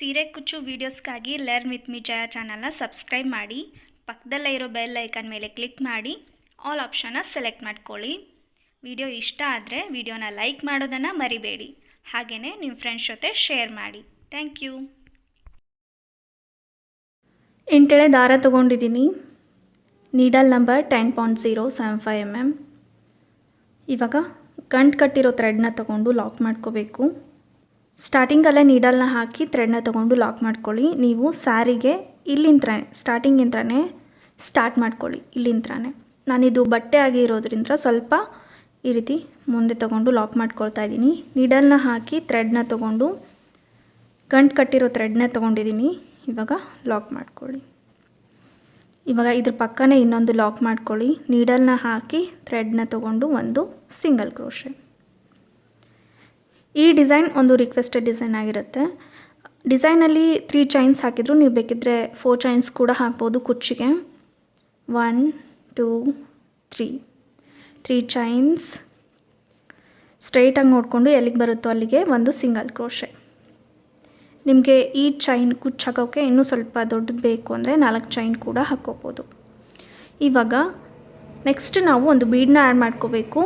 ಸೀರೆ ಕುಚ್ಚು ವೀಡಿಯೋಸ್ಗಾಗಿ learn with ಮಿ ಜಯ ಚಾನಲ್ನ ಸಬ್ಸ್ಕ್ರೈಬ್ ಮಾಡಿ, ಪಕ್ಕದಲ್ಲೇ ಇರೋ ಬೆಲ್ ಐಕನ್ ಮೇಲೆ ಕ್ಲಿಕ್ ಮಾಡಿ ಆಲ್ ಆಪ್ಷನ್ನ ಸೆಲೆಕ್ಟ್ ಮಾಡ್ಕೊಳ್ಳಿ. ವಿಡಿಯೋ ಇಷ್ಟ ಆದರೆ ವಿಡಿಯೋನ ಲೈಕ್ ಮಾಡೋದನ್ನು ಮರಿಬೇಡಿ. ಹಾಗೆಯೇ ನಿಮ್ಮ ಫ್ರೆಂಡ್ಸ್ ಜೊತೆ ಶೇರ್ ಮಾಡಿ. Thank you. ಎಂಟೆಳೆ ದಾರ ತೊಗೊಂಡಿದ್ದೀನಿ. Needle number 10.075 mm. ಇವಾಗ ಗಂಟು ಕಟ್ಟಿರೋ ಥ್ರೆಡ್ನ ತೊಗೊಂಡು ಲಾಕ್ ಮಾಡ್ಕೋಬೇಕು. ಸ್ಟಾರ್ಟಿಂಗಲ್ಲೇ ನೀಡಲ್ನ ಹಾಕಿ ಥ್ರೆಡ್ನ ತೊಗೊಂಡು ಲಾಕ್ ಮಾಡ್ಕೊಳ್ಳಿ. ನೀವು ಸ್ಯಾರಿಗೆ ಇಲ್ಲಿಂತ್ರನೇ ಸ್ಟಾರ್ಟಿಂಗಿಂತ್ರನೇ ಸ್ಟಾರ್ಟ್ ಮಾಡ್ಕೊಳ್ಳಿ. ಇಲ್ಲಿಂತ್ರನೇ ನಾನಿದು ಬಟ್ಟೆ ಆಗಿರೋದ್ರಿಂದ ಸ್ವಲ್ಪ ಈ ರೀತಿ ಮುಂದೆ ತೊಗೊಂಡು ಲಾಕ್ ಮಾಡ್ಕೊಳ್ತಾ ಇದ್ದೀನಿ. ನೀಡಲ್ನ ಹಾಕಿ ಥ್ರೆಡ್ನ ತೊಗೊಂಡು ಗಂಟು ಕಟ್ಟಿರೋ ಥ್ರೆಡ್ನ ತೊಗೊಂಡಿದ್ದೀನಿ. ಇವಾಗ ಲಾಕ್ ಮಾಡ್ಕೊಳ್ಳಿ. ಇವಾಗ ಇದ್ರ ಪಕ್ಕನೇ ಇನ್ನೊಂದು ಲಾಕ್ ಮಾಡ್ಕೊಳ್ಳಿ. ನೀಡಲ್ನ ಹಾಕಿ ಥ್ರೆಡ್ನ ತೊಗೊಂಡು ಒಂದು ಸಿಂಗಲ್ ಕ್ರೋಶೆ. ಈ ಡಿಸೈನ್ ಒಂದು ರಿಕ್ವೆಸ್ಟೆಡ್ ಡಿಸೈನ್ ಆಗಿರುತ್ತೆ. ಡಿಸೈನಲ್ಲಿ 3 ಚೈನ್ಸ್ ಹಾಕಿದ್ರು, ನೀವು ಬೇಕಿದ್ದರೆ 4 ಚೈನ್ಸ್ ಕೂಡ ಹಾಕ್ಬೋದು ಕುಚ್ಚಿಗೆ. 1 2 3 ಚೈನ್ಸ್ ಸ್ಟ್ರೈಟಾಗಿ ನೋಡಿಕೊಂಡು ಎಲ್ಲಿಗೆ ಬರುತ್ತೋ ಅಲ್ಲಿಗೆ ಒಂದು ಸಿಂಗಲ್ ಕ್ರೋಶೆ. ನಿಮಗೆ ಈ ಚೈನ್ ಕುಚ್ಚು ಹಾಕೋಕ್ಕೆ ಇನ್ನೂ ಸ್ವಲ್ಪ ದೊಡ್ಡದು ಬೇಕು ಅಂದರೆ 4 ಚೈನ್ ಕೂಡ ಹಾಕ್ಕೋಬೋದು. ಇವಾಗ ನೆಕ್ಸ್ಟ್ ನಾವು ಒಂದು ಬೀಡನ್ನ ಆ್ಯಡ್ ಮಾಡ್ಕೋಬೇಕು.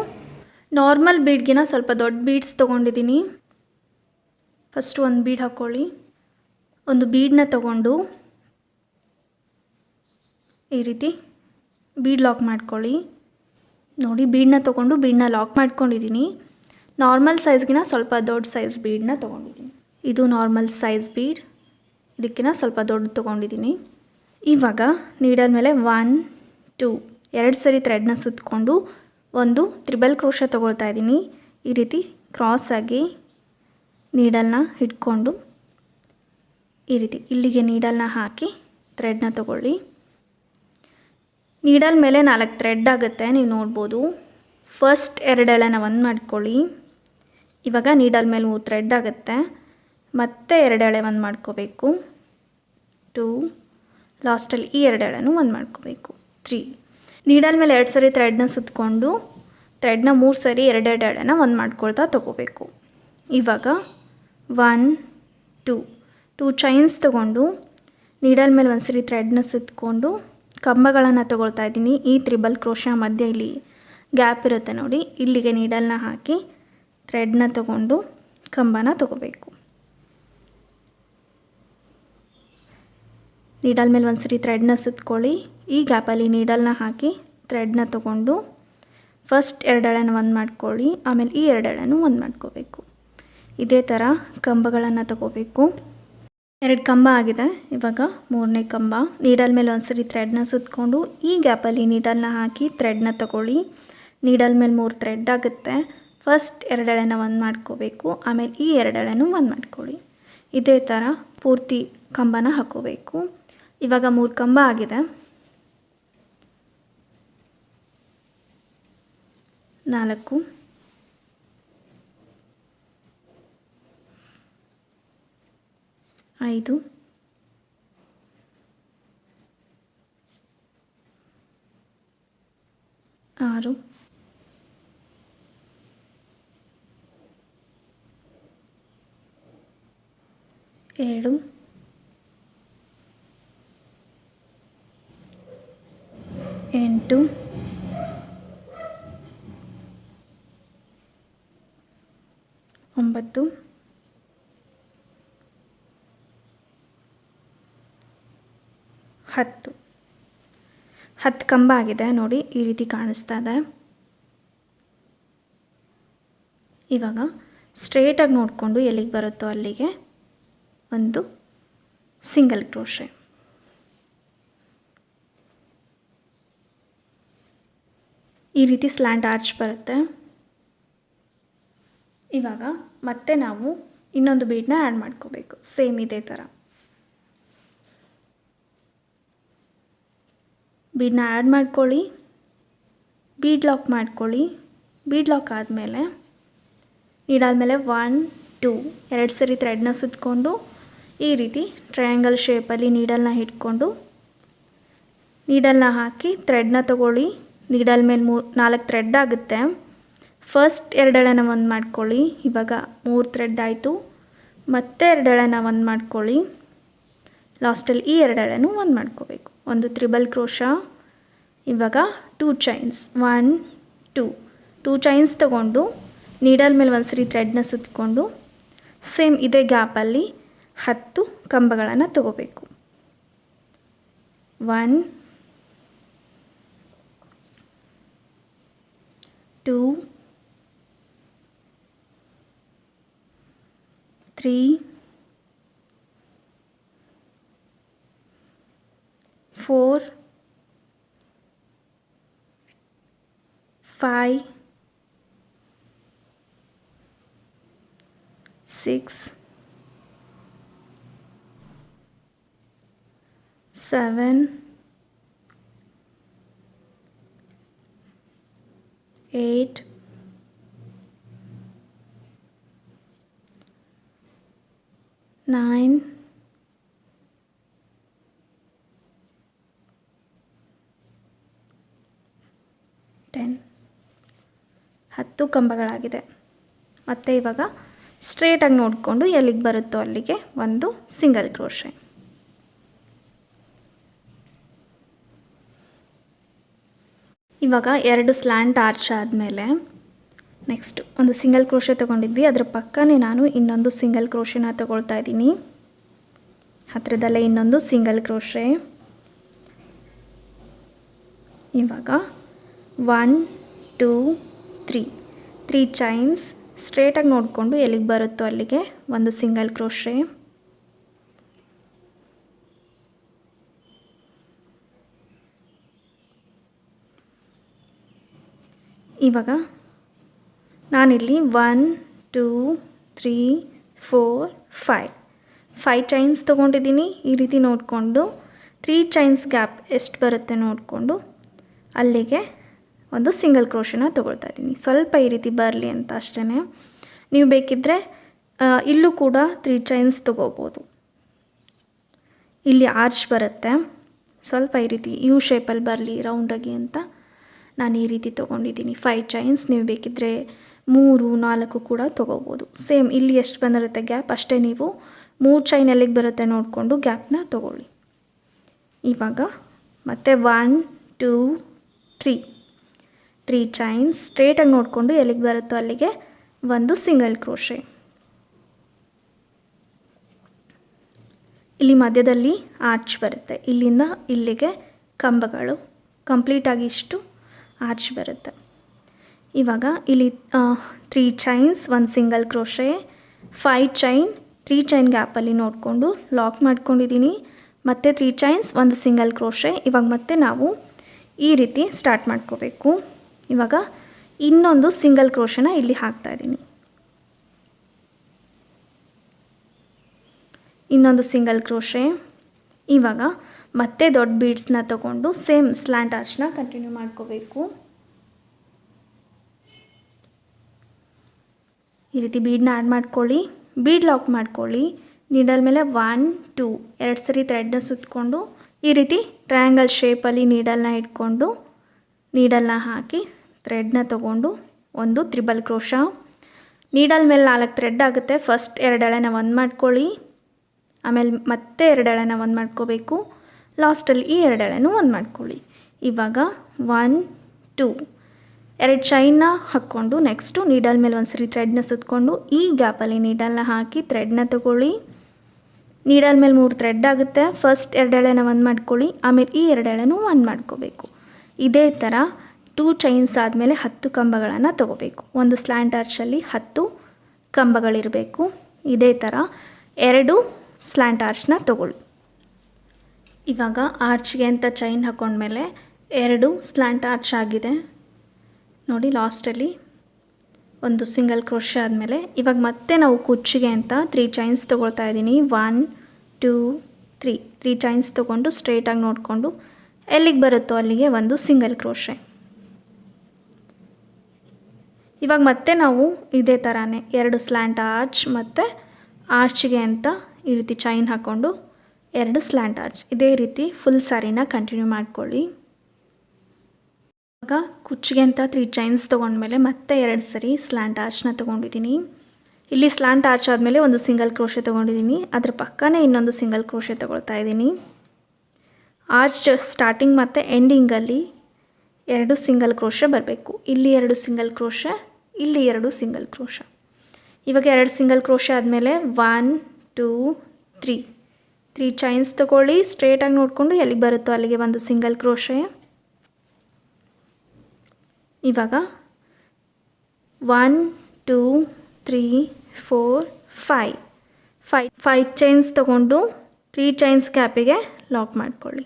ನಾರ್ಮಲ್ ಬೀಡ್ಗಿನ ಸ್ವಲ್ಪ ದೊಡ್ಡ ಬೀಡ್ಸ್ ತೊಗೊಂಡಿದ್ದೀನಿ. ಫಸ್ಟು ಒಂದು ಬೀಡ್ ಹಾಕ್ಕೊಳ್ಳಿ. ಒಂದು ಬೀಡನ್ನ ತೊಗೊಂಡು ಈ ರೀತಿ ಬೀಡ್ ಲಾಕ್ ಮಾಡ್ಕೊಳ್ಳಿ. ನೋಡಿ, ಬೀಡನ್ನ ತೊಗೊಂಡು ಬೀಡನ್ನ ಲಾಕ್ ಮಾಡ್ಕೊಂಡಿದ್ದೀನಿ. ನಾರ್ಮಲ್ ಸೈಜ್ಗಿನ ಸ್ವಲ್ಪ ದೊಡ್ಡ ಸೈಜ್ ಬೀಡನ್ನ ತೊಗೊಂಡಿದ್ದೀನಿ. ಇದು ನಾರ್ಮಲ್ ಸೈಜ್ ಬೀಡ್, ಇದಕ್ಕಿಂತ ಸ್ವಲ್ಪ ದೊಡ್ಡ ತೊಗೊಂಡಿದ್ದೀನಿ. ಇವಾಗ ನೀಡಲ್ ಮೇಲೆ 1 2 2 ಸರಿ ಥ್ರೆಡ್ನ ಸುತ್ತಕೊಂಡು ಒಂದು ತ್ರಿಬಲ್ ಕ್ರೋಶೆ ತೊಗೊಳ್ತಾ ಇದ್ದೀನಿ. ಈ ರೀತಿ ಕ್ರಾಸಾಗಿ ನೀಡಲ್ನ ಹಿಡ್ಕೊಂಡು ಈ ರೀತಿ ಇಲ್ಲಿಗೆ ನೀಡಲ್ನ ಹಾಕಿ ಥ್ರೆಡ್ನ ತೊಗೊಳ್ಳಿ. ನೀಡಲ್ ಮೇಲೆ 4 ಥ್ರೆಡ್ ಆಗುತ್ತೆ, ನೀವು ನೋಡ್ಬೋದು. ಫಸ್ಟ್ 2 ಎಳೆನ ಒಂದು ಮಾಡ್ಕೊಳ್ಳಿ. ಇವಾಗ ನೀಡಲ್ ಮೇಲೆ 3 ಥ್ರೆಡ್ ಆಗುತ್ತೆ, ಮತ್ತೆ 2 ಎಳೆ ಒಂದು ಮಾಡ್ಕೋಬೇಕು. 2 ಲಾಸ್ಟಲ್ಲಿ ಈ 2 ಎಳೆನೂ ಒಂದು ಮಾಡ್ಕೋಬೇಕು. 3 ನೀಡಲ್ ಮೇಲೆ 2 ಸರಿ ಥ್ರೆಡ್ನ ಸುತ್ತಕೊಂಡು ಥ್ರೆಡ್ನ 3 ಸರಿ 2 ಎಳೆನ ಒಂದು ಮಾಡ್ಕೊಳ್ತಾ ತೊಗೋಬೇಕು. ಇವಾಗ 1 2 ಚೈನ್ಸ್ ತೊಗೊಂಡು ನೀಡಲ್ ಮೇಲೆ 1 ಸರಿ ಥ್ರೆಡ್ನ ಸುತ್ತಕೊಂಡು ಕಂಬಗಳನ್ನು ತೊಗೊಳ್ತಾ ಇದ್ದೀನಿ. ಈ ತ್ರಿಬಲ್ ಕ್ರೋಶ ಮಧ್ಯೆ ಇಲ್ಲಿ ಗ್ಯಾಪ್ ಇರುತ್ತೆ ನೋಡಿ, ಇಲ್ಲಿಗೆ ನೀಡಲ್ನ ಹಾಕಿ ಥ್ರೆಡ್ನ ತೊಗೊಂಡು ಕಂಬನ ತೊಗೋಬೇಕು. ನೀಡಲ್ ಮೇಲೆ 1 ಸರಿ ಥ್ರೆಡ್ನ ಸುತ್ತಕೊಳ್ಳಿ. ಈ ಗ್ಯಾಪಲ್ಲಿ ನೀಡಲ್ನ ಹಾಕಿ ಥ್ರೆಡ್ನ ತೊಗೊಂಡು ಫಸ್ಟ್ 2 ಎಳೆನ ಒಂದು ಮಾಡ್ಕೊಳ್ಳಿ. ಆಮೇಲೆ ಈ 2 ಎಳೆನೂ ಒಂದು ಮಾಡ್ಕೋಬೇಕು. ಇದೇ ಥರ ಕಂಬಗಳನ್ನು ತಗೋಬೇಕು. 2 ಕಂಬ ಆಗಿದೆ. ಇವಾಗ 3ನೇ ಕಂಬ. ನೀಡಲ್ ಮೇಲೆ 1 ಸರಿ ಥ್ರೆಡ್ನ ಸುತ್ತಕೊಂಡು ಈ ಗ್ಯಾಪಲ್ಲಿ ನೀಡಲ್ನ ಹಾಕಿ ಥ್ರೆಡ್ನ ತಗೊಳ್ಳಿ. ನೀಡಲ್ ಮೇಲೆ 3 ಥ್ರೆಡ್ ಆಗುತ್ತೆ. ಫಸ್ಟ್ 2 ಎಳೆನ ಒಂದು ಮಾಡ್ಕೋಬೇಕು. ಆಮೇಲೆ ಈ 2 ಎಳೆನೂ ಒಂದು ಮಾಡ್ಕೊಳ್ಳಿ. ಇದೇ ಥರ ಪೂರ್ತಿ ಕಂಬನ ಹಾಕೋಬೇಕು. ಇವಾಗ 3 ಕಂಬ ಆಗಿದೆ. 4 5 6 7 8 9 10 ಕಂಬ ಆಗಿದೆ ನೋಡಿ, ಈ ರೀತಿ ಕಾಣಿಸ್ತಾ ಇದೆ. ಇವಾಗ ಸ್ಟ್ರೇಟಾಗಿ ನೋಡಿಕೊಂಡು ಎಲ್ಲಿಗೆ ಬರುತ್ತೋ ಅಲ್ಲಿಗೆ ಒಂದು ಸಿಂಗಲ್ ಕ್ರೋಶೆ. ಈ ರೀತಿ ಸ್ಲ್ಯಾಂಟ್ ಆರ್ಚ್ ಬರುತ್ತೆ. ಇವಾಗ ಮತ್ತೆ ನಾವು ಇನ್ನೊಂದು ಬೀಡನ್ನ ಆ್ಯಡ್ ಮಾಡ್ಕೋಬೇಕು. ಸೇಮ್ ಇದೇ ಥರ ಬೀಡನ್ನ ಆ್ಯಡ್ ಮಾಡ್ಕೊಳ್ಳಿ. ಬೀಡ್ ಲಾಕ್ ಮಾಡ್ಕೊಳ್ಳಿ. ಬೀಡ್ ಲಾಕ್ ಆದಮೇಲೆ ನೀಡಾದಮೇಲೆ 1 2 2 ಸರಿ ಥ್ರೆಡ್ನ ಸುತ್ತಕೊಂಡು ಈ ರೀತಿ ಟ್ರಯಾಂಗಲ್ ಶೇಪಲ್ಲಿ ನೀಡಲ್ನ ಹಿಡ್ಕೊಂಡು ನೀಡಲ್ನ ಹಾಕಿ ಥ್ರೆಡ್ನ ತೊಗೊಳ್ಳಿ. ನೀಡಲ್ ಮೇಲೆ 4 ಥ್ರೆಡ್ ಆಗುತ್ತೆ. ಫಸ್ಟ್ 2 ಎಳೆನ ಒಂದು ಮಾಡ್ಕೊಳ್ಳಿ. ಇವಾಗ 3 ಥ್ರೆಡ್ ಆಯಿತು. ಮತ್ತೆ 2 ಎಳೆನ ಒಂದು ಮಾಡ್ಕೊಳ್ಳಿ. ಲಾಸ್ಟಲ್ಲಿ ಈ 2 ಎಳೆನೂ ಒಂದು ಮಾಡ್ಕೋಬೇಕು. ಒಂದು ತ್ರಿಬಲ್ ಕ್ರೋಶಾ. ಇವಾಗ 2 ಚೈನ್ಸ್ 1 2 ಚೈನ್ಸ್ ತಗೊಂಡು ನೀಡಲ್ ಮೇಲೆ ಒಂದು ಸರಿ ಥ್ರೆಡ್ನ ಸುತ್ತಕೊಂಡು ಸೇಮ್ ಇದೇ ಗ್ಯಾಪಲ್ಲಿ 10 ಕಂಬಗಳನ್ನು ತಗೋಬೇಕು. 1 2 3 4 5 6 7 8 9 10 10 ಕಂಬಗಳಾಗಿದೆ. ಮತ್ತು ಇವಾಗ ಸ್ಟ್ರೇಟಾಗಿ ನೋಡಿಕೊಂಡು ಎಲ್ಲಿಗೆ ಬರುತ್ತೋ ಅಲ್ಲಿಗೆ ಒಂದು ಸಿಂಗಲ್ ಕ್ರೋಶೆ. ಇವಾಗ 2 ಸ್ಲ್ಯಾಂಟ್ ಆರ್ಚ್ ಆದಮೇಲೆ ನೆಕ್ಸ್ಟ್ ಒಂದು ಸಿಂಗಲ್ ಕ್ರೋಶೆ ತೊಗೊಂಡಿದ್ವಿ, ಅದರ ಪಕ್ಕನೇ ನಾನು ಇನ್ನೊಂದು ಸಿಂಗಲ್ ಕ್ರೋಶೆನ ತೊಗೊಳ್ತಾ ಇದ್ದೀನಿ. ಹತ್ತಿರದಲ್ಲೇ ಇನ್ನೊಂದು ಸಿಂಗಲ್ ಕ್ರೋಶೆ. ಇವಾಗ 1 2 3 ಚೈನ್ಸ್ ಸ್ಟ್ರೇಟಾಗಿ ನೋಡಿಕೊಂಡು ಎಲ್ಲಿಗೆ ಬರುತ್ತೋ ಅಲ್ಲಿಗೆ ಒಂದು ಸಿಂಗಲ್ ಕ್ರೋಶೆ. ಇವಾಗ ನಾನಿಲ್ಲಿ 1 2 3 4 5 ಚೈನ್ಸ್ ತೊಗೊಂಡಿದ್ದೀನಿ. ಈ ರೀತಿ ನೋಡಿಕೊಂಡು 3 ಚೈನ್ಸ್ ಗ್ಯಾಪ್ ಎಷ್ಟು ಬರುತ್ತೆ ನೋಡಿಕೊಂಡು ಅಲ್ಲಿಗೆ ಒಂದು ಸಿಂಗಲ್ ಕ್ರೋಶೆನ ತೊಗೊಳ್ತಾ ಇದ್ದೀನಿ. ಸ್ವಲ್ಪ ಈ ರೀತಿ ಬರಲಿ ಅಂತ ಅಷ್ಟೇ. ನೀವು ಬೇಕಿದ್ದರೆ ಇಲ್ಲೂ ಕೂಡ 3 ಚೈನ್ಸ್ ತೊಗೋಬೋದು. ಇಲ್ಲಿ ಆರ್ಚ್ ಬರುತ್ತೆ, ಸ್ವಲ್ಪ ಈ ರೀತಿ ಯು ಶೇಪಲ್ಲಿ ಬರಲಿ ರೌಂಡಾಗಿ ಅಂತ ನಾನು ಈ ರೀತಿ ತೊಗೊಂಡಿದ್ದೀನಿ. 5 ಚೈನ್ಸ್, ನೀವು ಬೇಕಿದ್ದರೆ 3 4 ಕೂಡ ತೊಗೋಬೋದು. ಸೇಮ್ ಇಲ್ಲಿ ಎಷ್ಟು ಬಂದಿರುತ್ತೆ ಗ್ಯಾಪ್ ಅಷ್ಟೇ ನೀವು 3 ಚೈನ್ ಎಲ್ಲಿಗೆ ಬರುತ್ತೆ ನೋಡಿಕೊಂಡು ಗ್ಯಾಪ್ನ ತೊಗೊಳ್ಳಿ. ಇವಾಗ ಮತ್ತೆ 1 2 3 ಚೈನ್ಸ್ ಸ್ಟ್ರೇಟಾಗಿ ನೋಡಿಕೊಂಡು ಎಲ್ಲಿಗೆ ಬರುತ್ತೋ ಅಲ್ಲಿಗೆ ಒಂದು ಸಿಂಗಲ್ ಕ್ರೋಶೆ. ಇಲ್ಲಿ ಮಧ್ಯದಲ್ಲಿ ಆರ್ಚ್ ಬರುತ್ತೆ, ಇಲ್ಲಿಂದ ಇಲ್ಲಿಗೆ ಕಂಬಗಳು ಕಂಪ್ಲೀಟಾಗಿ ಇಷ್ಟು ಆರ್ಚ್ ಬರುತ್ತೆ. ಇವಾಗ ಇಲ್ಲಿ 3 ಚೈನ್ಸ್ ಒಂದು ಸಿಂಗಲ್ ಕ್ರೋಶೆ, 5 ಚೈನ್ 3 ಚೈನ್ ಗ್ಯಾಪಲ್ಲಿ ನೋಡಿಕೊಂಡು ಲಾಕ್ ಮಾಡ್ಕೊಂಡಿದ್ದೀನಿ. ಮತ್ತು 3 ಚೈನ್ಸ್ ಒಂದು ಸಿಂಗಲ್ ಕ್ರೋಶೆ. ಇವಾಗ ಮತ್ತೆ ನಾವು ಈ ರೀತಿ ಸ್ಟಾರ್ಟ್ ಮಾಡ್ಕೋಬೇಕು. ಇವಾಗ ಇನ್ನೊಂದು ಸಿಂಗಲ್ ಕ್ರೋಶೆನ ಇಲ್ಲಿ ಹಾಕ್ತಾಯಿದ್ದೀನಿ. ಇನ್ನೊಂದು ಸಿಂಗಲ್ ಕ್ರೋಶೆ. ಇವಾಗ ಮತ್ತೆ ದೊಡ್ಡ ಬೀಡ್ಸ್ನ ತಗೊಂಡು ಸೇಮ್ ಸ್ಲ್ಯಾಂಟ್ ಆರ್ಚ್ನ ಕಂಟಿನ್ಯೂ ಮಾಡ್ಕೋಬೇಕು. ಈ ರೀತಿ ಬೀಡನ್ನ ಆ್ಯಡ್ ಮಾಡ್ಕೊಳ್ಳಿ, ಬೀಡ್ ಲಾಕ್ ಮಾಡ್ಕೊಳ್ಳಿ. ನೀಡಲ್ ಮೇಲೆ 1 2 2 ಸರಿ ಥ್ರೆಡ್ನ ಸುತ್ತಕೊಂಡು ಈ ರೀತಿ ಟ್ರಯಾಂಗಲ್ ಶೇಪಲ್ಲಿ ನೀಡಲ್ನ ಇಟ್ಕೊಂಡು ನೀಡಲ್ನ ಹಾಕಿ ಥ್ರೆಡ್ನ ತೊಗೊಂಡು ಒಂದು ತ್ರಿಬಲ್ ಕ್ರೋಶಾ. ನೀಡಲ್ ಮೇಲೆ 4 ಥ್ರೆಡ್ ಆಗುತ್ತೆ. ಫಸ್ಟ್ 2 ಎಳೆನ ಒಂದು ಮಾಡ್ಕೊಳ್ಳಿ, ಆಮೇಲೆ ಮತ್ತೆ 2 ಎಳೆನ ಒಂದು ಮಾಡ್ಕೋಬೇಕು, ಲಾಸ್ಟಲ್ಲಿ ಈ 2 ಎಳೆನೂ ಒಂದು ಮಾಡ್ಕೊಳ್ಳಿ. ಇವಾಗ 1 2 2 ಚೈನ್ನ ಹಾಕ್ಕೊಂಡು ನೆಕ್ಸ್ಟು ನೀಡಲ್ ಮೇಲೆ ಒಂದು ಸರಿ ಥ್ರೆಡ್ನ ಸುತ್ತಕೊಂಡು ಈ ಗ್ಯಾಪಲ್ಲಿ ನೀಡಲ್ನ ಹಾಕಿ ಥ್ರೆಡ್ನ ತೊಗೊಳ್ಳಿ. ನೀಡಲ್ ಮೇಲೆ 3 ಥ್ರೆಡ್ ಆಗುತ್ತೆ. ಫಸ್ಟ್ 2 ಎಳೆನ ಒಂದು ಮಾಡ್ಕೊಳ್ಳಿ, ಆಮೇಲೆ ಈ 2 ಎಳೆನೂ ಒಂದು ಮಾಡ್ಕೋಬೇಕು. ಇದೇ ಥರ 2 ಚೈನ್ಸ್ ಆದಮೇಲೆ 10 ಕಂಬಗಳನ್ನು ತೊಗೋಬೇಕು. ಒಂದು ಸ್ಲ್ಯಾಂಟ್ ಆರ್ಚಲ್ಲಿ 10 ಕಂಬಗಳಿರಬೇಕು. ಇದೇ ಥರ 2 ಸ್ಲ್ಯಾಂಟ್ ಆರ್ಚ್ನ ತೊಗೊಳ್ಳಿ. ಇವಾಗ ಆರ್ಚ್ಗೆ ಅಂತ ಚೈನ್ ಹಾಕ್ಕೊಂಡ್ಮೇಲೆ 2 ಸ್ಲ್ಯಾಂಟ್ ಆರ್ಚ್ ಆಗಿದೆ ನೋಡಿ. ಲಾಸ್ಟಲ್ಲಿ ಒಂದು ಸಿಂಗಲ್ ಕ್ರೋಶೆ ಆದಮೇಲೆ ಇವಾಗ ಮತ್ತೆ ನಾವು ಕುಚ್ಚಿಗೆ ಅಂತ 3 ಚೈನ್ಸ್ ತೊಗೊಳ್ತಾ ಇದ್ದೀನಿ. 1 2 3 ಚೈನ್ಸ್ ತೊಗೊಂಡು ಸ್ಟ್ರೇಟಾಗಿ ನೋಡಿಕೊಂಡು ಎಲ್ಲಿಗೆ ಬರುತ್ತೋ ಅಲ್ಲಿಗೆ ಒಂದು ಸಿಂಗಲ್ ಕ್ರೋಶೆ. ಇವಾಗ ಮತ್ತೆ ನಾವು ಇದೇ ಥರನೇ 2 ಸ್ಲ್ಯಾಂಟ್ ಆರ್ಚ್ ಮತ್ತು ಆರ್ಚ್ಗೆ ಅಂತ ಈ ರೀತಿ ಚೈನ್ ಹಾಕ್ಕೊಂಡು 2 ಸ್ಲ್ಯಾಂಟ್ ಆರ್ಚ್, ಇದೇ ರೀತಿ ಫುಲ್ ಸ್ಯಾರಿನ ಕಂಟಿನ್ಯೂ ಮಾಡ್ಕೊಳ್ಳಿ. ಇವಾಗ ಕುಚ್ಚಿಗೆ ಅಂತ 3 ಚೈನ್ಸ್ ತೊಗೊಂಡ್ಮೇಲೆ ಮತ್ತೆ 2 ಸರಿ ಸ್ಲ್ಯಾಂಟ್ ಆರ್ಚ್ನ ತೊಗೊಂಡಿದ್ದೀನಿ. ಇಲ್ಲಿ ಸ್ಲಾಂಟ್ ಆರ್ಚ್ ಆದಮೇಲೆ ಒಂದು ಸಿಂಗಲ್ ಕ್ರೋಶೆ ತೊಗೊಂಡಿದ್ದೀನಿ, ಅದರ ಪಕ್ಕನೇ ಇನ್ನೊಂದು ಸಿಂಗಲ್ ಕ್ರೋಶೆ ತೊಗೊಳ್ತಾ ಇದ್ದೀನಿ. ಆರ್ಚ್ ಸ್ಟಾರ್ಟಿಂಗ್ ಮತ್ತು ಎಂಡಿಂಗಲ್ಲಿ 2 ಸಿಂಗಲ್ ಕ್ರೋಶೆ ಬರಬೇಕು. ಇಲ್ಲಿ 2 ಸಿಂಗಲ್ ಕ್ರೋಶೆ, ಇಲ್ಲಿ 2 ಸಿಂಗಲ್ ಕ್ರೋಶೆ. ಇವಾಗ 2 ಸಿಂಗಲ್ ಕ್ರೋಶೆ ಆದಮೇಲೆ 1 2 3 ಚೈನ್ಸ್ ತೊಗೊಳ್ಳಿ. ಸ್ಟ್ರೇಟಾಗಿ ನೋಡಿಕೊಂಡು ಎಲ್ಲಿಗೆ ಬರುತ್ತೋ ಅಲ್ಲಿಗೆ ಒಂದು ಸಿಂಗಲ್ ಕ್ರೋಶೆ. ಇವಾಗ 1 2 3 4 5 ಚೈನ್ಸ್ ತೊಗೊಂಡು 3 ಚೈನ್ಸ್ ಗ್ಯಾಪಿಗೆ ಲಾಕ್ ಮಾಡ್ಕೊಳ್ಳಿ.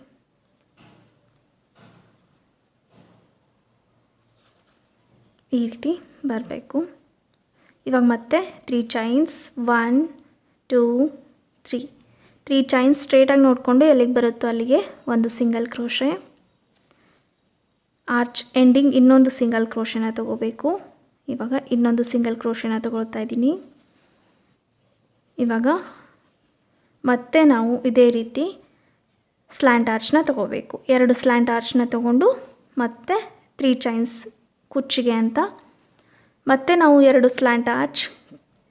ಈ ರೀತಿ ಬರಬೇಕು. ಇವಾಗ ಮತ್ತೆ 3 ಚೈನ್ಸ್ 1 2 3 ಚೈನ್ಸ್ ಸ್ಟ್ರೇಟಾಗಿ ನೋಡಿಕೊಂಡು ಎಲ್ಲಿಗೆ ಬರುತ್ತೋ ಅಲ್ಲಿಗೆ ಒಂದು ಸಿಂಗಲ್ ಕ್ರೋಶೆ. ಆರ್ಚ್ ಎಂಡಿಂಗ್ ಇನ್ನೊಂದು ಸಿಂಗಲ್ ಕ್ರೋಶೆನ ತೊಗೋಬೇಕು. ಇವಾಗ ಇನ್ನೊಂದು ಸಿಂಗಲ್ ಕ್ರೋಶೆನ ತೊಗೊಳ್ತಾ ಇದ್ದೀನಿ. ಇವಾಗ ಮತ್ತೆ ನಾವು ಇದೇ ರೀತಿ ಸ್ಲ್ಯಾಂಟ್ ಆರ್ಚ್ನ ತೊಗೋಬೇಕು. 2 ಸ್ಲ್ಯಾಂಟ್ ಆರ್ಚ್ನ ತೊಗೊಂಡು ಮತ್ತೆ 3 ಚೈನ್ಸ್ ಕುಚ್ಚಿಗೆ ಅಂತ ಮತ್ತೆ ನಾವು 2 ಸ್ಲ್ಯಾಂಟ್ ಆರ್ಚ್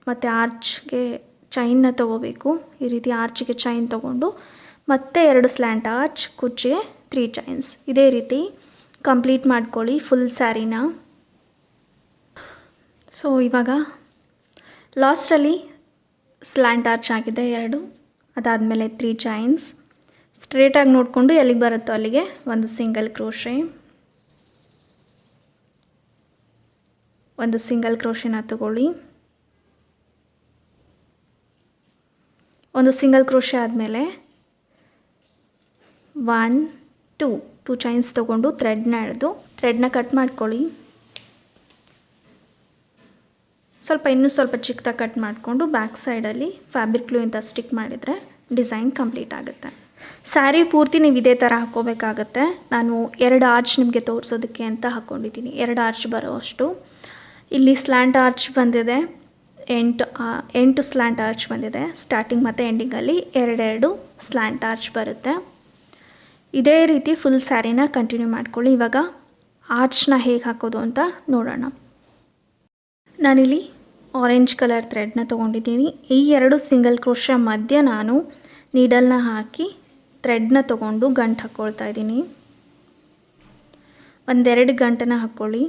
ಮತ್ತು ಆರ್ಚ್ಗೆ ಚೈನ್ನ ತೊಗೋಬೇಕು. ಈ ರೀತಿ ಆರ್ಚ್ಗೆ ಚೈನ್ ತೊಗೊಂಡು ಮತ್ತೆ 2 ಸ್ಲ್ಯಾಂಟ್ ಆರ್ಚ್ ಕುಚ್ಚಿಗೆ 3 ಚೈನ್ಸ್. ಇದೇ ರೀತಿ ಕಂಪ್ಲೀಟ್ ಮಾಡ್ಕೊಳ್ಳಿ ಫುಲ್ ಸ್ಯಾರಿನ. ಸೊ ಇವಾಗ ಲಾಸ್ಟಲ್ಲಿ ಸ್ಲ್ಯಾಂಟ್ ಆರ್ಚ್ ಆಗಿದೆ 2, ಅದಾದಮೇಲೆ 3 ಚೈನ್ಸ್ ಸ್ಟ್ರೇಟಾಗಿ ನೋಡಿಕೊಂಡು ಎಲ್ಲಿಗೆ ಬರುತ್ತೋ ಅಲ್ಲಿಗೆ ಒಂದು ಸಿಂಗಲ್ ಕ್ರೋಶೆ. ಒಂದು ಸಿಂಗಲ್ ಕ್ರೋಶೆನ ತಗೊಳ್ಳಿ. ಒಂದು ಸಿಂಗಲ್ ಕ್ರೋಶೆ ಆದಮೇಲೆ 1 2 ಚೈನ್ಸ್ ತೊಗೊಂಡು ಥ್ರೆಡ್ನ ಎಳೆದು ಥ್ರೆಡ್ನ ಕಟ್ ಮಾಡ್ಕೊಳ್ಳಿ. ಇನ್ನೂ ಸ್ವಲ್ಪ ಚಿಕ್ಕದಾಗಿ ಕಟ್ ಮಾಡಿಕೊಂಡು ಬ್ಯಾಕ್ ಸೈಡಲ್ಲಿ ಫ್ಯಾಬ್ರಿಕ್ ಗ್ಲೂ ಅಂತ ಸ್ಟಿಕ್ ಮಾಡಿದರೆ ಡಿಸೈನ್ ಕಂಪ್ಲೀಟ್ ಆಗುತ್ತೆ. ಸ್ಯಾರಿ ಪೂರ್ತಿ ನೀವು ಇದೇ ಥರ ಹಾಕ್ಕೋಬೇಕಾಗತ್ತೆ. ನಾನು 2 ಆರ್ಚ್ ನಿಮಗೆ ತೋರಿಸೋದಕ್ಕೆ ಅಂತ ಹಾಕ್ಕೊಂಡಿದ್ದೀನಿ, 2 ಆರ್ಚ್ ಬರೋ ಅಷ್ಟು. ಇಲ್ಲಿ ಸ್ಲ್ಯಾಂಟ್ ಆರ್ಚ್ ಬಂದಿದೆ, 8 ಸ್ಲ್ಯಾಂಟ್ ಆರ್ಚ್ ಬಂದಿದೆ. ಸ್ಟಾರ್ಟಿಂಗ್ ಮತ್ತು ಎಂಡಿಂಗಲ್ಲಿ 2 ಸ್ಲ್ಯಾಂಟ್ ಆರ್ಚ್ ಬರುತ್ತೆ. ಇದೇ ರೀತಿ ಫುಲ್ ಸ್ಯಾರಿನ ಕಂಟಿನ್ಯೂ ಮಾಡ್ಕೊಳ್ಳಿ. ಇವಾಗ ಆರ್ಚ್ನ ಹೇಗೆ ಹಾಕೋದು ಅಂತ ನೋಡೋಣ. ನಾನಿಲ್ಲಿ ಆರೆಂಜ್ ಕಲರ್ ಥ್ರೆಡ್ನ ತೊಗೊಂಡಿದ್ದೀನಿ. ಈ 2 ಸಿಂಗಲ್ ಕ್ರೋಶೆ ಮಧ್ಯೆ ನಾನು ನೀಡಲ್ನ ಹಾಕಿ ಥ್ರೆಡ್ನ ತೊಗೊಂಡು ಗಂಟು ಹಾಕ್ಕೊಳ್ತಾ ಇದ್ದೀನಿ. 1-2 ಗಂಟನ್ನ ಹಾಕ್ಕೊಳ್ಳಿ.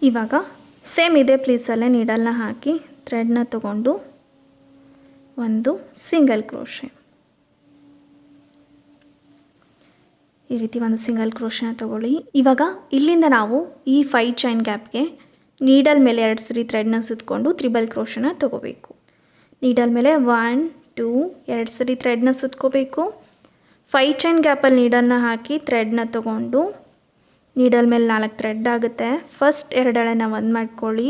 ಇವಾಗ ಸೇಮ್ ಇದೇ ಪ್ಲೇಸಲ್ಲೇ ನೀಡಲ್ನ ಹಾಕಿ ಥ್ರೆಡ್ನ ತೊಗೊಂಡು ಒಂದು ಸಿಂಗಲ್ ಕ್ರೋಶೆ. ಈ ರೀತಿ ಒಂದು ಸಿಂಗಲ್ ಕ್ರೋಶೆನ ತೊಗೊಳ್ಳಿ. ಇವಾಗ ಇಲ್ಲಿಂದ ನಾವು ಈ 5 ಚೈನ್ ಗ್ಯಾಪ್ಗೆ ನೀಡಲ್ ಮೇಲೆ 2 ಸರಿ ಥ್ರೆಡ್ನ ಸುತ್ತಕೊಂಡು ತ್ರಿಬಲ್ ಕ್ರೋಶೆನ ತೊಗೋಬೇಕು. ನೀಡಲ್ ಮೇಲೆ 1 2 2 ಸರಿ ಥ್ರೆಡ್ನ ಸುತ್ಕೋಬೇಕು. 5 ಚೈನ್ ಗ್ಯಾಪಲ್ಲಿ ನೀಡಲ್ನ ಹಾಕಿ ಥ್ರೆಡ್ನ ತೊಗೊಂಡು ನೀಡಲ್ ಮೇಲೆ 4 ಥ್ರೆಡ್ ಆಗುತ್ತೆ. ಫಸ್ಟ್ 2 ಎಳೆನ ಒಂದು ಮಾಡ್ಕೊಳ್ಳಿ.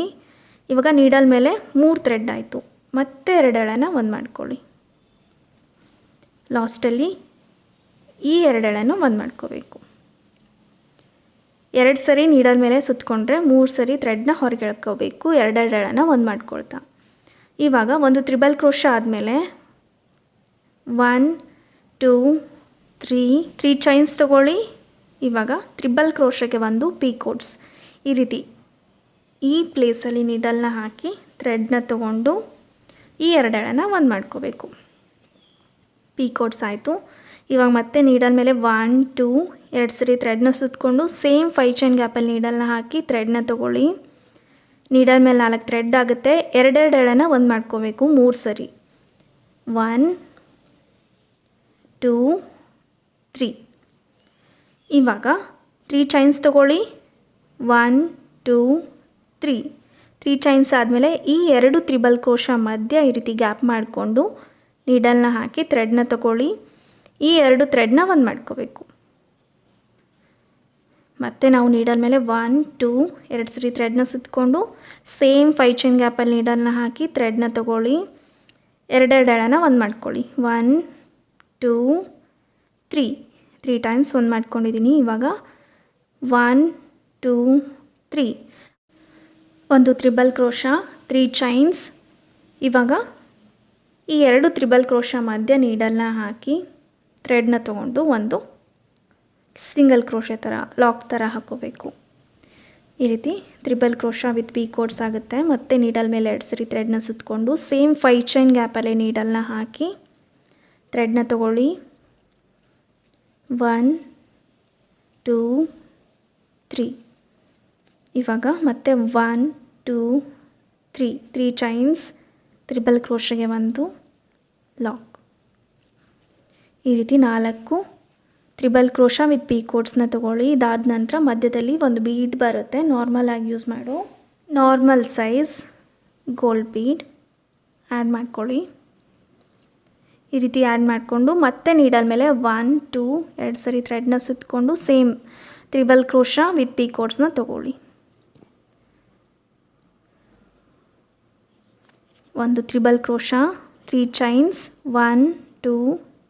ಇವಾಗ ನೀಡಲ್ ಮೇಲೆ 3 ಥ್ರೆಡ್ ಆಯಿತು. ಮತ್ತೆ 2 ಎಳೆನ ಒಂದು ಮಾಡ್ಕೊಳ್ಳಿ. ಲಾಸ್ಟಲ್ಲಿ ಈ 2 ಎಳೆನೂ ಒಂದು ಮಾಡ್ಕೋಬೇಕು. 2 ಸರಿ ನೀಡಲ್ ಮೇಲೆ ಸುತ್ತಕೊಂಡ್ರೆ 3 ಸರಿ ಥ್ರೆಡ್ನ ಹೊರಗೆ ಎಳ್ಕೋಬೇಕು. 2 ಎಳೆನ ಒಂದು ಮಾಡ್ಕೊಳ್ತಾ ಇವಾಗ ಒಂದು ತ್ರಿಬಲ್ ಕ್ರೋಶ ಆದಮೇಲೆ 1 2 3 ಚೈನ್ಸ್ ತೊಗೊಳ್ಳಿ. ಇವಾಗ ತ್ರಿಬಲ್ ಕ್ರೋಶೆಗೆ ಒಂದು ಪೀಕೋಟ್ಸ್ ಈ ರೀತಿ ಈ ಪ್ಲೇಸಲ್ಲಿ ನೀಡಲ್ನ ಹಾಕಿ ಥ್ರೆಡ್ನ ತೊಗೊಂಡು ಈ 2 ಎಳೆನ ಒಂದು ಮಾಡ್ಕೋಬೇಕು. ಪೀಕೋಟ್ಸ್ ಆಯಿತು. ಇವಾಗ ಮತ್ತೆ ನೀಡಲ್ ಮೇಲೆ 1 2 2 ಸರಿ ಥ್ರೆಡ್ನ ಸುತ್ತಕೊಂಡು ಸೇಮ್ 5 ಚೈನ್ ಗ್ಯಾಪಲ್ಲಿ ನೀಡಲ್ನ ಹಾಕಿ ಥ್ರೆಡ್ನ ತೊಗೊಳ್ಳಿ. ನೀಡಲ್ ಮೇಲೆ 4 ಥ್ರೆಡ್ ಆಗುತ್ತೆ. 2 ಎಳೆನ ಒಂದು ಮಾಡ್ಕೋಬೇಕು 3 ಸರಿ. 1 2 3 ಇವಾಗ 3 ಚೈನ್ಸ್ ತೊಗೊಳ್ಳಿ. 1 2 3 ಚೈನ್ಸ್ ಆದಮೇಲೆ ಈ 2 ತ್ರಿಬಲ್ ಕ್ರೋಶ ಮಧ್ಯ ಈ ರೀತಿ ಗ್ಯಾಪ್ ಮಾಡಿಕೊಂಡು ನೀಡಲ್ನ ಹಾಕಿ ಥ್ರೆಡ್ನ ತೊಗೊಳ್ಳಿ. ಈ 2 ಥ್ರೆಡ್ನ ಒಂದು ಮಾಡ್ಕೋಬೇಕು. ಮತ್ತು ನಾವು ನೀಡಲ್ ಮೇಲೆ 1 2 2 ಸರಿ ಥ್ರೆಡ್ನ ಸುತ್ತಕೊಂಡು ಸೇಮ್ 5 ಚೈನ್ ಗ್ಯಾಪಲ್ಲಿ ನೀಡಲ್ನ ಹಾಕಿ ಥ್ರೆಡ್ನ ತೊಗೊಳ್ಳಿ. 2 ಎಳೆನ ಒಂದು ಮಾಡ್ಕೊಳ್ಳಿ. 1 2 3 ಟೈಮ್ಸ್ ಒಂದು ಮಾಡ್ಕೊಂಡಿದ್ದೀನಿ. ಇವಾಗ 1 2 3 ಒಂದು ತ್ರಿಬಲ್ ಕ್ರೋಶಾ, 3 ಚೈನ್ಸ್. ಇವಾಗ ಈ 2 ತ್ರಿಬಲ್ ಕ್ರೋಶಾ ಮಧ್ಯ ನೀಡಲ್ನ ಹಾಕಿ ಥ್ರೆಡ್ನ ತೊಗೊಂಡು ಒಂದು ಸಿಂಗಲ್ ಕ್ರೋಶೆ ಥರ ಲಾಕ್ ಥರ ಹಾಕೋಬೇಕು. ಈ ರೀತಿ triple crochet with picots ಆಗುತ್ತೆ. ಮತ್ತು ನೀಡಲ್ ಮೇಲೆ 2 ಸರಿ ಥ್ರೆಡ್ನ ಸುತ್ತಕೊಂಡು ಸೇಮ್ 5 ಚೈನ್ ಗ್ಯಾಪಲ್ಲೇ ನೀಡಲ್ನ ಹಾಕಿ ಥ್ರೆಡ್ನ ತೊಗೊಳ್ಳಿ. 1 2 3. ಇವಾಗ ಮತ್ತೆ 1 2 3 ಚೈನ್ಸ್, ತ್ರಿಬಲ್ ಕ್ರೋಶೆಗೆ ಒಂದು ಲಾಕ್. ಈ ರೀತಿ 4 ತ್ರಿಬಲ್ ಕ್ರೋಶಾ ವಿತ್ ಪೀ ಕೋಡ್ಸ್ನ ತೊಗೊಳ್ಳಿ. ಇದಾದ ನಂತರ ಮಧ್ಯದಲ್ಲಿ ಒಂದು ಬೀಡ್ ಬರುತ್ತೆ, ನಾರ್ಮಲ್ ಆಗಿ ಯೂಸ್ ಮಾಡೋ normal size gold bead add ಮಾಡ್ಕೊಳ್ಳಿ. ಈ ರೀತಿ ಆ್ಯಡ್ ಮಾಡಿಕೊಂಡು ಮತ್ತೆ ನೀಡಲ್ ಮೇಲೆ 1 2 2 ಸರಿ ಥ್ರೆಡ್ನ ಸುತ್ತಕೊಂಡು ಸೇಮ್ ತ್ರಿಬಲ್ ಕ್ರೋಶಾ ವಿತ್ ಪೀ ಕೋಡ್ಸ್ನ ತೊಗೊಳ್ಳಿ. ಒಂದು ತ್ರಿಬಲ್ ಕ್ರೋಶಾ, 3 ಚೈನ್ಸ್, 1 2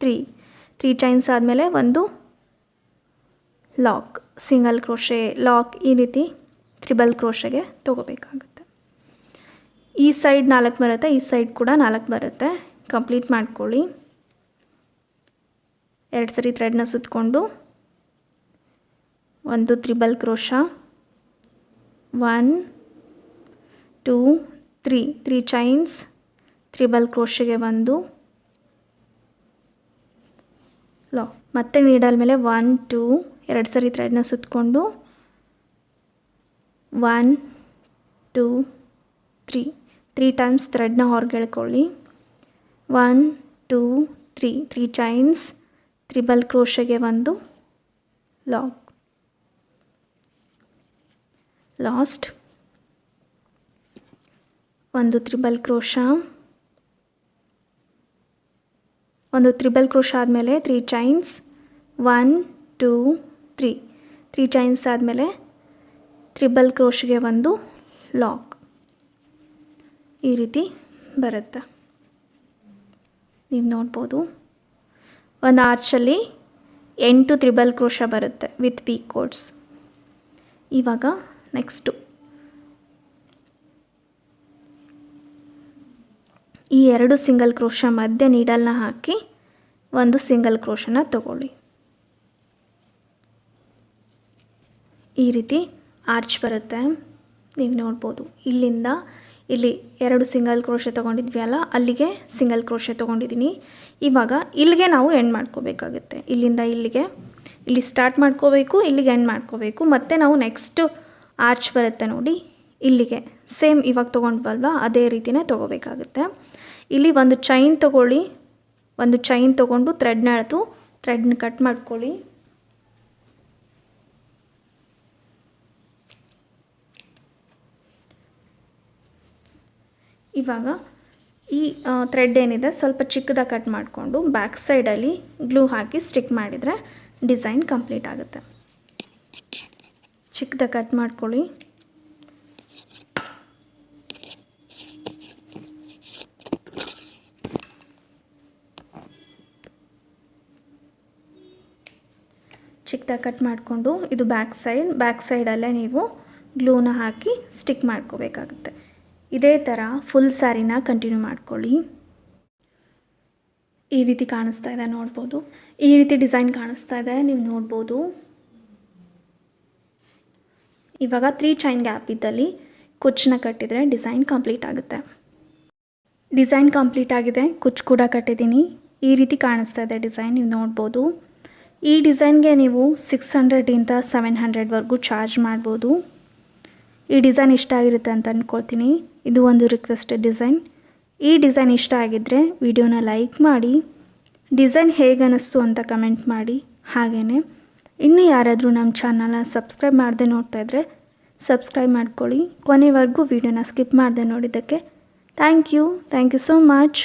3 ಚೈನ್ಸ್ ಆದಮೇಲೆ ಒಂದು ಲಾಕ್, ಸಿಂಗಲ್ ಕ್ರೋಶೆ ಲಾಕ್. ಈ ರೀತಿ ತ್ರಿಬಲ್ ಕ್ರೋಶೆಗೆ ತೊಗೋಬೇಕಾಗುತ್ತೆ. ಈ ಸೈಡ್ 4 ಬರುತ್ತೆ, ಈ ಸೈಡ್ ಕೂಡ 4 ಬರುತ್ತೆ. ಕಂಪ್ಲೀಟ್ ಮಾಡ್ಕೊಳ್ಳಿ. 2 ಸರಿ ಥ್ರೆಡ್ನ ಸುತ್ತಕೊಂಡು ಒಂದು ತ್ರಿಬಲ್ ಕ್ರೋಶಾ, 1 2 3 ಚೈನ್ಸ್, ತ್ರಿಬಲ್ ಕ್ರೋಶೆಗೆ ಒಂದು ಲಾಕ್. ಮತ್ತೆ ನೀಡಲ್ ಮೇಲೆ 1 2 2 ಸರಿ ಥ್ರೆಡ್ನ ಸುತ್ತಕೊಂಡು 1 2 3 ಟೈಮ್ಸ್ ಥ್ರೆಡ್ನ ಹೊರಗೆ ಎಳ್ಕೊಳ್ಳಿ. 1 2 3 ಚೈನ್ಸ್, ತ್ರಿಬಲ್ ಕ್ರೋಶೆಗೆ ಒಂದು ಲಾಕ್. ಲಾಸ್ಟ್ ಒಂದು ತ್ರಿಬಲ್ ಕ್ರೋಶಾ, ಆದಮೇಲೆ 3 ಚೈನ್ಸ್, 1 2 3 ಚೈನ್ಸ್ ಆದಮೇಲೆ ತ್ರಿಬಲ್ ಕ್ರೋಶೆಗೆ ಒಂದು ಲಾಕ್. ಈ ರೀತಿ ಬರುತ್ತೆ, ನೀವು ನೋಡ್ಬೋದು. ಒಂದು ಆರ್ಚಲ್ಲಿ 8 ತ್ರಿಬಲ್ ಕ್ರೋಶಾ ಬರುತ್ತೆ ವಿತ್ ಪೀ ಕೋಡ್ಸ್. ಇವಾಗ ನೆಕ್ಸ್ಟು ಈ 2 ಸಿಂಗಲ್ ಕ್ರೋಶಾ ಮಧ್ಯೆ ನೀಡಲ್ನ ಹಾಕಿ ಒಂದು ಸಿಂಗಲ್ ಕ್ರೋಶನ ತಗೊಳ್ಳಿ. ಈ ರೀತಿ ಆರ್ಚ್ ಬರುತ್ತೆ, ನೀವು ನೋಡ್ಬೋದು. ಇಲ್ಲಿಂದ ಇಲ್ಲಿ 2 ಸಿಂಗಲ್ ಕ್ರೋಶೆ ತೊಗೊಂಡಿದ್ವಿ ಅಲ್ಲ, ಅಲ್ಲಿಗೆ ಸಿಂಗಲ್ ಕ್ರೋಶೆ ತೊಗೊಂಡಿದ್ದೀನಿ. ಇವಾಗ ಇಲ್ಲಿಗೆ ನಾವು ಎಂಡ್ ಮಾಡ್ಕೋಬೇಕಾಗುತ್ತೆ. ಇಲ್ಲಿಂದ ಇಲ್ಲಿಗೆ ಇಲ್ಲಿ ಸ್ಟಾರ್ಟ್ ಮಾಡ್ಕೋಬೇಕು, ಇಲ್ಲಿಗೆ ಎಂಡ್ ಮಾಡ್ಕೋಬೇಕು. ಮತ್ತು ನಾವು ನೆಕ್ಸ್ಟು ಆರ್ಚ್ ಬರುತ್ತೆ ನೋಡಿ, ಇಲ್ಲಿಗೆ ಸೇಮ್ ಇವಾಗ ತೊಗೊಂಡ್ವಲ್ವ ಅದೇ ರೀತಿಯೇ ತೊಗೋಬೇಕಾಗುತ್ತೆ. ಇಲ್ಲಿ ಒಂದು ಚೈನ್ ತೊಗೊಳ್ಳಿ, ಒಂದು ಚೈನ್ ತೊಗೊಂಡು ಥ್ರೆಡ್ನ ಎಳೆದು ಥ್ರೆಡ್ನ ಕಟ್ ಮಾಡ್ಕೊಳ್ಳಿ. ಇವಾಗ ಈ ಥ್ರೆಡ್ ಏನಿದೆ ಸ್ವಲ್ಪ ಚಿಕ್ಕದಾಗಿ ಕಟ್ ಮಾಡಿಕೊಂಡು ಬ್ಯಾಕ್ ಸೈಡಲ್ಲಿ ಗ್ಲೂ ಹಾಕಿ ಸ್ಟಿಕ್ ಮಾಡಿದರೆ ಡಿಸೈನ್ ಕಂಪ್ಲೀಟ್ ಆಗುತ್ತೆ. ಚಿಕ್ಕದಾಗಿ ಕಟ್ ಮಾಡ್ಕೊಳ್ಳಿ. ಚಿಕ್ಕದಾಗಿ ಕಟ್ ಮಾಡಿಕೊಂಡು ಇದು ಬ್ಯಾಕ್ ಸೈಡಲ್ಲೇ ನೀವು ಗ್ಲೂನ ಹಾಕಿ ಸ್ಟಿಕ್ ಮಾಡ್ಕೋಬೇಕಾಗುತ್ತೆ. ಇದೇ ಥರ ಫುಲ್ ಸ್ಯಾರಿನ ಕಂಟಿನ್ಯೂ ಮಾಡ್ಕೊಳ್ಳಿ. ಈ ರೀತಿ ಕಾಣಿಸ್ತಾ ಇದೆ ನೋಡ್ಬೋದು, ಈ ರೀತಿ ಡಿಸೈನ್ ಕಾಣಿಸ್ತಾ ಇದೆ ನೀವು ನೋಡ್ಬೋದು. ಇವಾಗ 3 ಚೈನ್ ಗ್ಯಾಪ್ ಇದ್ದಲ್ಲಿ ಕುಚ್ಚನ್ನ ಕಟ್ಟಿದರೆ ಡಿಸೈನ್ ಕಂಪ್ಲೀಟ್ ಆಗುತ್ತೆ. ಡಿಸೈನ್ ಕಂಪ್ಲೀಟ್ ಆಗಿದೆ, ಕುಚ್ಚು ಕೂಡ ಕಟ್ಟಿದ್ದೀನಿ. ಈ ರೀತಿ ಕಾಣಿಸ್ತಾ ಇದೆ ಡಿಸೈನ್, ನೀವು ನೋಡ್ಬೋದು. ಈ ಡಿಸೈನ್ಗೆ ನೀವು 600ಇಂದ 700ವರೆಗೂ ಚಾರ್ಜ್ ಮಾಡ್ಬೋದು. ಈ ಡಿಸೈನ್ ಇಷ್ಟ ಆಗಿರುತ್ತೆ ಅಂತ ಅಂದ್ಕೊಳ್ತೀನಿ. ಇದು ಒಂದು ರಿಕ್ವೆಸ್ಟೆಡ್ ಡಿಸೈನ್. ಈ ಡಿಸೈನ್ ಇಷ್ಟ ಆಗಿದ್ದರೆ ವಿಡಿಯೋನ ಲೈಕ್ ಮಾಡಿ, ಡಿಸೈನ್ ಹೇಗೆ ಅನ್ನಿಸ್ತು ಅಂತ ಕಮೆಂಟ್ ಮಾಡಿ. ಹಾಗೆಯೇ ಇನ್ನೂ ಯಾರಾದರೂ ನಮ್ಮ ಚಾನಲ್ನ ಸಬ್ಸ್ಕ್ರೈಬ್ ಮಾಡದೆ ನೋಡ್ತಾ ಇದ್ದರೆ ಸಬ್ಸ್ಕ್ರೈಬ್ ಮಾಡ್ಕೊಳ್ಳಿ. ಕೊನೆವರೆಗೂ ವಿಡಿಯೋನ ಸ್ಕಿಪ್ ಮಾಡದೆ ನೋಡಿದ್ದಕ್ಕೆ ಥ್ಯಾಂಕ್ ಯು ಸೋ ಮಚ್.